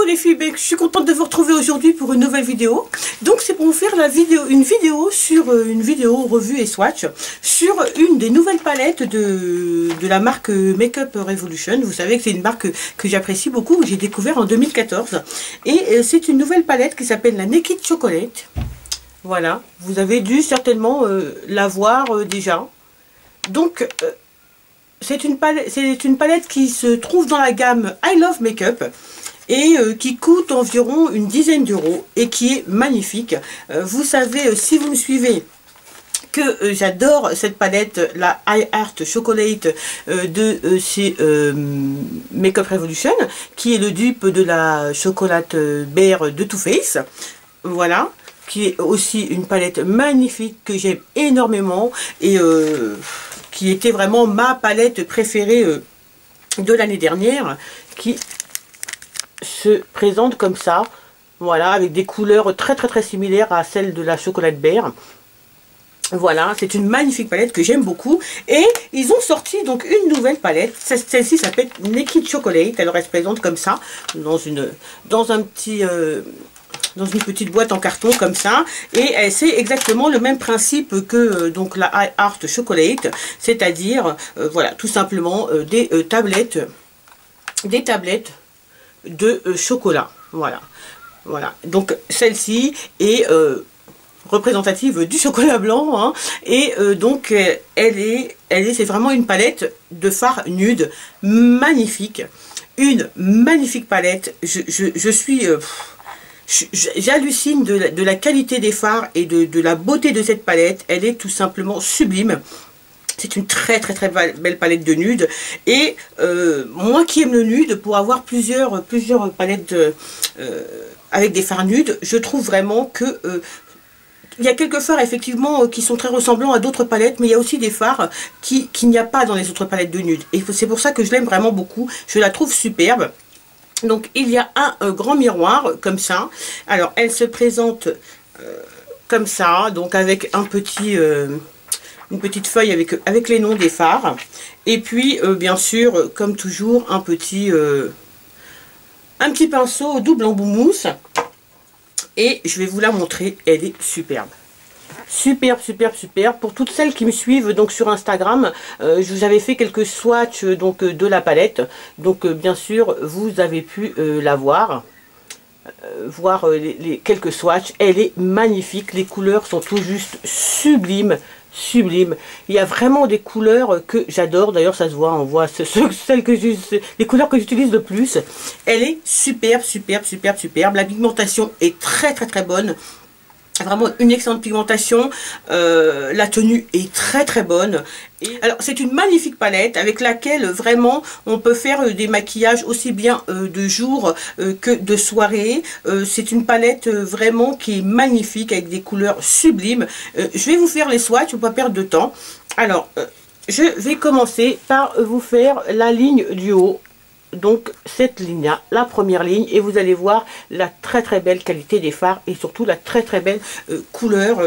les filles, ben, je suis contente de vous retrouver aujourd'hui pour une nouvelle vidéo. Donc c'est pour vous faire une vidéo sur une vidéo revue et swatch sur une des nouvelles palettes de la marque Makeup Revolution. Vous savez que c'est une marque que j'apprécie beaucoup, que j'ai découvert en 2014. Et c'est une nouvelle palette qui s'appelle la Naked Chocolate. Voilà, vous avez dû certainement la voir déjà. Donc c'est une palette qui se trouve dans la gamme I Love Makeup et qui coûte environ une dizaine d'euros et qui est magnifique. Vous savez, si vous me suivez, que j'adore cette palette, la I Heart Chocolate de chez Makeup Revolution, qui est le dupe de la Chocolate Bear de Too Faced. Voilà, qui est aussi une palette magnifique que j'aime énormément et qui était vraiment ma palette préférée de l'année dernière, qui se présente comme ça, voilà, avec des couleurs très similaires à celles de la Chocolate Bear. Voilà, c'est une magnifique palette que j'aime beaucoup. Et ils ont sorti donc une nouvelle palette. Celle-ci s'appelle Naked Chocolate. Alors elle se présente comme ça, dans une petite boîte en carton comme ça, et c'est exactement le même principe que donc la I Heart Chocolate, c'est-à-dire voilà, tout simplement des tablettes de chocolat. Voilà, donc celle-ci est représentative du chocolat blanc, hein, et donc c'est vraiment une palette de fard nude magnifique, une magnifique palette. J'hallucine de la qualité des fards et de la beauté de cette palette. Elle est tout simplement sublime. C'est une très belle palette de nude. Et moi qui aime le nude, pour avoir plusieurs palettes avec des fards nudes, je trouve vraiment que il y a quelques fards effectivement qui sont très ressemblants à d'autres palettes, mais il y a aussi des fards qu'il n'y a pas dans les autres palettes de nude. Et c'est pour ça que je l'aime vraiment beaucoup. Je la trouve superbe. Donc il y a un grand miroir comme ça. Alors elle se présente comme ça, donc avec un une petite feuille avec les noms des fards. Et puis bien sûr, comme toujours, un petit pinceau double embout mousse. Et je vais vous la montrer, elle est superbe. Superbe. Pour toutes celles qui me suivent donc sur Instagram, je vous avais fait quelques swatchs donc de la palette. Donc bien sûr, vous avez pu la voir. Voir les quelques swatchs. Elle est magnifique. Les couleurs sont tout juste sublimes. Il y a vraiment des couleurs que j'adore. D'ailleurs, ça se voit, on voit les couleurs que j'utilise le plus. Elle est superbe. La pigmentation est très bonne. Vraiment une excellente pigmentation. La tenue est très bonne. Et alors c'est une magnifique palette avec laquelle vraiment on peut faire des maquillages aussi bien de jour que de soirée. C'est une palette vraiment qui est magnifique avec des couleurs sublimes. Je vais vous faire les swatchs pour ne pas perdre de temps. Alors je vais commencer par vous faire la ligne du haut. Donc cette ligne là, la première ligne, et vous allez voir la très belle qualité des fards et surtout la très belle couleur,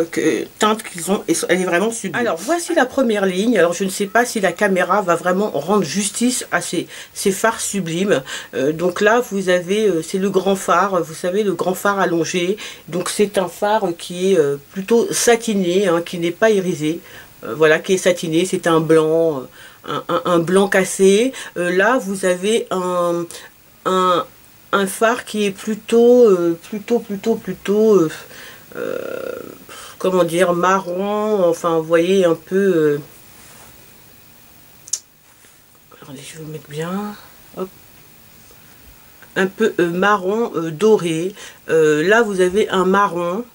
teinte qu'ils ont, et elle est vraiment sublime. Alors voici la première ligne. Alors je ne sais pas si la caméra va vraiment rendre justice à ces fards sublimes. Donc là vous avez, c'est le grand fard, vous savez, le grand fard allongé. Donc c'est un fard qui est plutôt satiné, hein, qui n'est pas irisé. Voilà, qui est satiné, c'est un blanc. Un blanc cassé. Là vous avez un fard qui est plutôt comment dire, marron, enfin vous voyez, un peu attendez, je vais vous mettre bien, hop, un peu marron doré. Là vous avez un marron.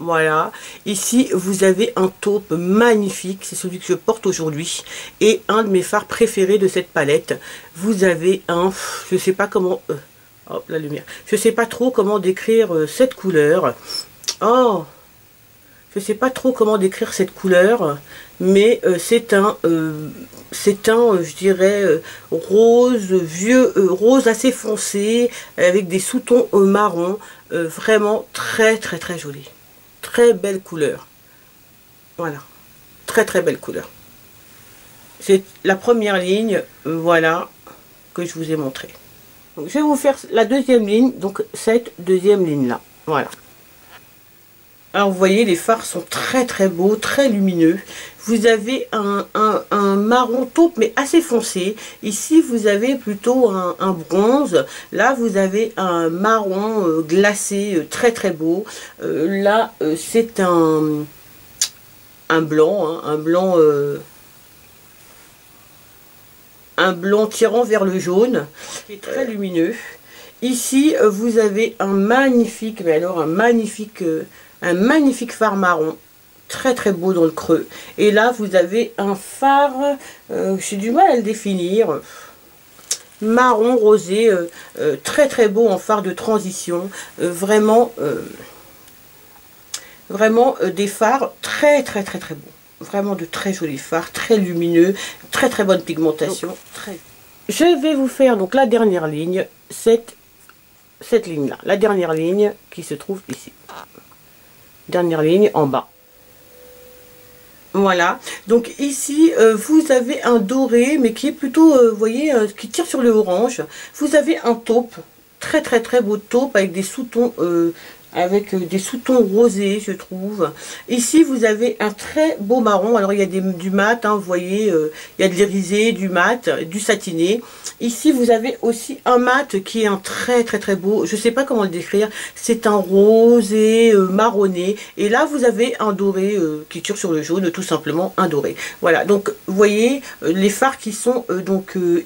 Voilà, ici vous avez un taupe magnifique, c'est celui que je porte aujourd'hui, et un de mes fards préférés de cette palette. Vous avez un, je sais pas comment, hop, la lumière, je sais pas trop comment décrire cette couleur. Oh, je sais pas trop comment décrire cette couleur, mais c'est un, je dirais, rose, rose assez foncé, avec des sous-tons marron, vraiment très joli. Très belle couleur. Voilà, très belle couleur. C'est la première ligne, voilà, que je vous ai montré. Donc, je vais vous faire la deuxième ligne, donc cette deuxième ligne là, voilà. Alors vous voyez, les fards sont très très beaux, très lumineux. Vous avez un marron taupe mais assez foncé. Ici vous avez plutôt un bronze. Là vous avez un marron glacé très très beau. Là c'est un blanc, hein, un blanc tirant vers le jaune, qui est très lumineux. Ici vous avez un magnifique, mais alors un magnifique phare marron, très très beau dans le creux. Et là vous avez un phare, j'ai du mal à le définir, marron rosé, très très beau en phare de transition, vraiment des phares très très très très beaux, vraiment de très jolis phares, très lumineux, très très bonne pigmentation. Donc, je vais vous faire donc la dernière ligne, cette ligne là, la dernière ligne qui se trouve ici. Dernière ligne en bas. Voilà, donc ici vous avez un doré mais qui est plutôt, vous voyez, qui tire sur le orange. Vous avez un taupe, très très très beau taupe avec des sous-tons rosés, je trouve. Ici vous avez un très beau marron. Alors il y a du mat, hein, vous voyez, il y a de l'irisé, du mat, du satiné. Ici vous avez aussi un mat qui est un très très très beau, je sais pas comment le décrire, c'est un rosé marronné. Et là vous avez un doré qui tire sur le jaune, tout simplement un doré. Voilà, donc vous voyez, les fards qui sont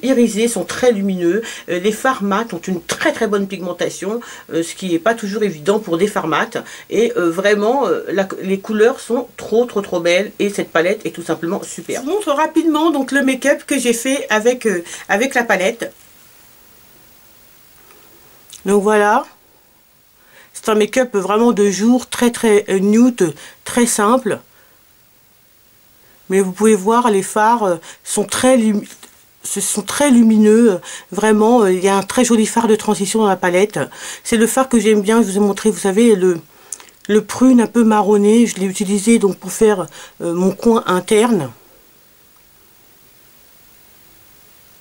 irisés sont très lumineux. Les fards mat ont une très très bonne pigmentation, ce qui n'est pas toujours évident pour des fards mat. Et vraiment les couleurs sont trop belles et cette palette est tout simplement super. Je vous montre rapidement donc le make-up que j'ai fait avec la palette. Donc voilà, c'est un make-up vraiment de jour, très très nude, très simple. Mais vous pouvez voir, les fards sont très lumineux, vraiment. Il y a un très joli fard de transition dans la palette. C'est le fard que j'aime bien. Je vous ai montré, vous savez, le prune un peu marronné. Je l'ai utilisé donc pour faire mon coin interne.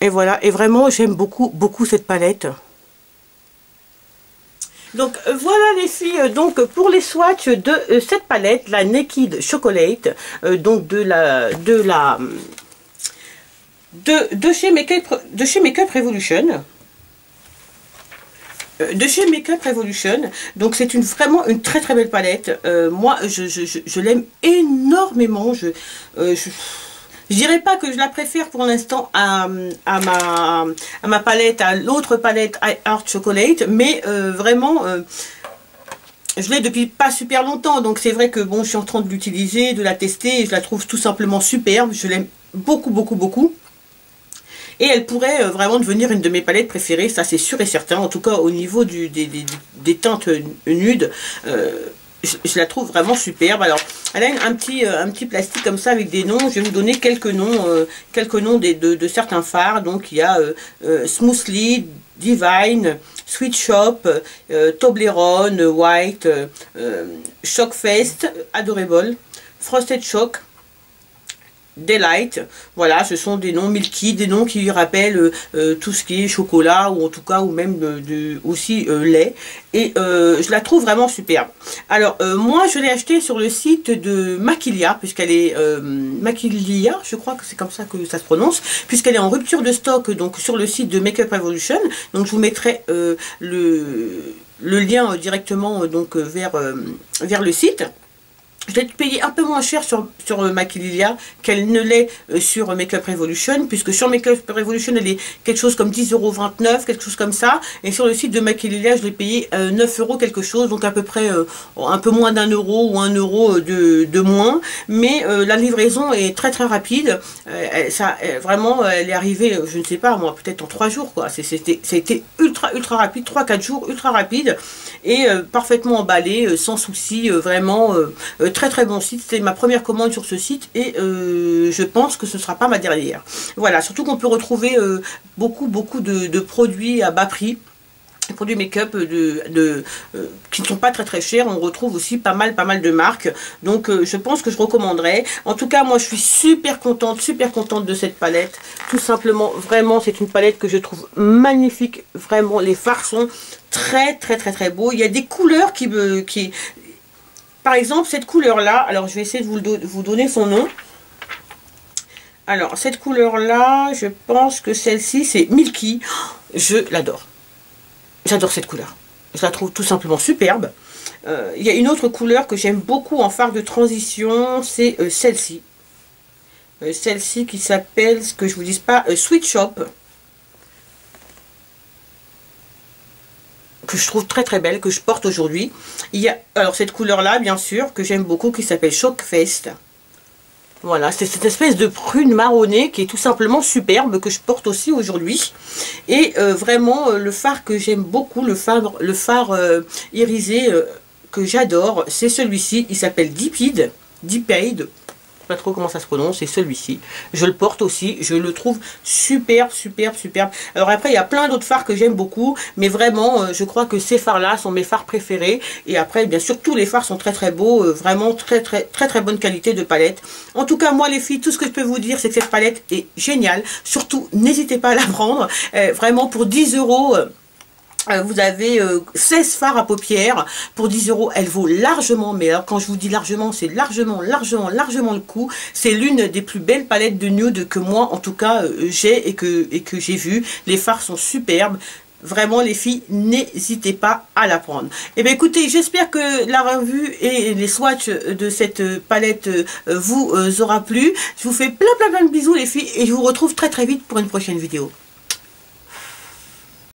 Et voilà, et vraiment j'aime beaucoup cette palette. Donc voilà les filles, donc pour les swatchs de cette palette, la Naked Chocolate, donc de chez Makeup Revolution. Donc c'est vraiment une très très belle palette. Moi je l'aime énormément. Je dirais pas que je la préfère pour l'instant à ma palette, à l'autre palette I Heart Chocolate, mais vraiment je l'ai depuis pas super longtemps, donc c'est vrai que bon, je suis en train de l'utiliser, de la tester, et je la trouve tout simplement superbe. Je l'aime beaucoup. Et elle pourrait vraiment devenir une de mes palettes préférées, ça c'est sûr et certain. En tout cas au niveau des teintes nudes, je la trouve vraiment superbe. Alors elle a un petit plastique comme ça avec des noms. Je vais vous donner quelques noms de certains fards. Donc il y a Smoothly, Divine, Sweet Shop, Toblerone, White, Shockfest, Adorable, Frosted Shock, Delight. Voilà, ce sont des noms milky, des noms qui rappellent tout ce qui est chocolat, ou en tout cas, ou même aussi lait. Et je la trouve vraiment superbe. Alors moi je l'ai acheté sur le site de Maquilia, puisqu'elle est Maquilia, je crois que c'est comme ça que ça se prononce, puisqu'elle est en rupture de stock, donc sur le site de Makeup Revolution. Donc je vous mettrai le lien directement donc vers le site. Je l'ai payé un peu moins cher sur Maquilia qu'elle ne l'est sur Makeup Revolution, puisque sur Makeup Revolution elle est quelque chose comme 10,29 €, quelque chose comme ça, et sur le site de Maquilia je l'ai payé 9 € quelque chose, donc à peu près un peu moins d'1 € ou 1 € de moins, mais la livraison est très rapide. Vraiment elle est arrivée, je ne sais pas moi, peut-être en 3 jours quoi. C'était ultra rapide, 3-4 jours, ultra rapide, et parfaitement emballé, sans souci, vraiment très bon site. C'est ma première commande sur ce site, et je pense que ce ne sera pas ma dernière. Voilà, surtout qu'on peut retrouver beaucoup de produits à bas prix. produits make-up qui ne sont pas très chers. On retrouve aussi pas mal de marques, donc je pense que je recommanderais. En tout cas, moi je suis super contente de cette palette, tout simplement. Vraiment, c'est une palette que je trouve magnifique. Vraiment, les fards sont très beaux. Il y a des couleurs par exemple cette couleur là, alors je vais essayer de vous donner son nom. Alors cette couleur là, je pense que celle-ci c'est Milky. Je l'adore. J'adore cette couleur. Je la trouve tout simplement superbe. Il y a une autre couleur que j'aime beaucoup en fard de transition, c'est celle-ci. Celle-ci qui s'appelle, ce que je vous dise pas, Sweet Shop. Que je trouve très belle, que je porte aujourd'hui. Il y a alors cette couleur-là, bien sûr, que j'aime beaucoup, qui s'appelle Shock Fest. Voilà, c'est cette espèce de prune marronnée qui est tout simplement superbe, que je porte aussi aujourd'hui. Et vraiment, le fard que j'aime beaucoup, le fard irisé que j'adore, c'est celui-ci. Il s'appelle Dipide. Pas trop comment ça se prononce, c'est celui-ci. Je le porte aussi, je le trouve superbe. Alors après, il y a plein d'autres fards que j'aime beaucoup, mais vraiment, je crois que ces fards-là sont mes fards préférés. Et après, bien sûr, tous les fards sont très beaux, vraiment très bonne qualité de palette. En tout cas, moi les filles, tout ce que je peux vous dire, c'est que cette palette est géniale. Surtout, n'hésitez pas à la prendre. Vraiment, pour 10 €... vous avez 16 fards à paupières pour 10 €. Elle vaut largement, mais alors quand je vous dis largement, c'est largement le coup. C'est l'une des plus belles palettes de nude que moi, en tout cas, j'ai et que j'ai vu. Les fards sont superbes. Vraiment les filles, n'hésitez pas à la prendre. Et bien écoutez, j'espère que la revue et les swatchs de cette palette vous aura plu. Je vous fais plein de bisous les filles et je vous retrouve très vite pour une prochaine vidéo.